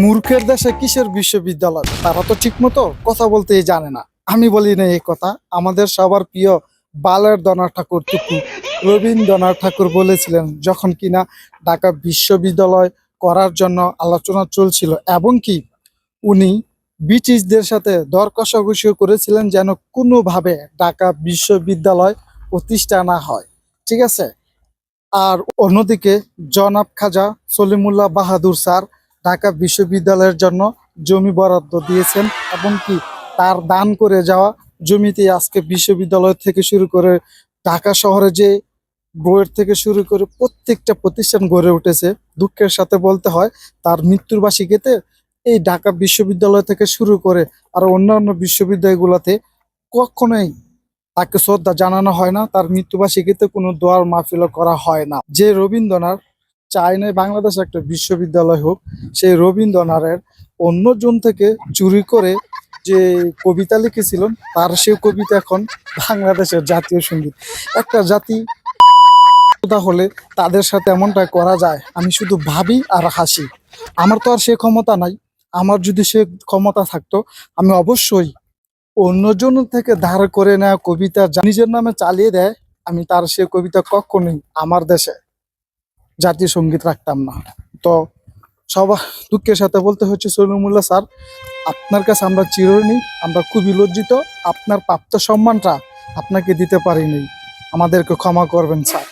মূর্খের দেশে কিসের বিশ্ববিদ্যালয়? তারা তো ঠিক মতো কথা বলতেই জানে না। আমি বলি না এই কথা। আমাদের সবার প্রিয় বালের দনা ঠাকুর টুকু রবীন্দ্রনাথ ঠাকুর বলেছিলেন, যখন কিনা ঢাকা বিশ্ববিদ্যালয় করার জন্য আলোচনা চলছিল, এবং কি উনি ব্রিটিশদের সাথে দর কষাকষিও করেছিলেন যেন কোনোভাবে ঢাকা বিশ্ববিদ্যালয় প্রতিষ্ঠা না হয়। ঠিক আছে। আর অন্যদিকে জনাব খাজা সলিমুল্লাহ বাহাদুর স্যার ঢাকা বিশ্ববিদ্যালয়ের জন্য জমি বরাদ্দ দিয়েছেন, এবং কি তার দান করে যাওয়া জমিতে আজকে বিশ্ববিদ্যালয় থেকে শুরু করে ঢাকা শহরে যে বইয়ের থেকে শুরু করে প্রত্যেকটা প্রতিষ্ঠান গড়ে উঠেছে। দুঃখের সাথে বলতে হয়, তার মৃত্যুর বার্ষিকীতে এই ঢাকা বিশ্ববিদ্যালয় থেকে শুরু করে আর অন্যান্য বিশ্ববিদ্যালয়গুলোতে কখনোই তাকে শ্রদ্ধা জানানো হয় না। তার মৃত্যুবার্ষিকীতে কোনো দোয়ার মাহফিলও করা হয় না। যে রবীন্দ্রনাথ চায় না বাংলাদেশে একটা বিশ্ববিদ্যালয় হোক, সেই রবীন্দ্রনাথের অন্যজন থেকে চুরি করে যে কবিতা লিখেছিলেন, তার সেই কবিতা এখন বাংলাদেশের জাতীয় সঙ্গীত। একটা জাতি হলে তাদের সাথে এমনটা করা যায়, আমি শুধু ভাবি আর হাসি। আমার তো আর সে ক্ষমতা নাই। আমার যদি সে ক্ষমতা থাকতো, আমি অবশ্যই অন্যজন থেকে ধার করে নেওয়া কবিতা নিজের নামে চালিয়ে দেয়, আমি তার সে কবিতা কখনোই আমার দেশে জাতীয় সঙ্গীত রাখতাম না। তো সবার দুঃখের সাথে বলতে হচ্ছে, সলিমুল্লাহ স্যার, আপনার কাছে আমরা চিরঋণী। আমরা খুবই লজ্জিত, আপনার প্রাপ্ত সম্মানটা আপনাকে দিতে পারিনি। আমাদেরকে ক্ষমা করবেন স্যার।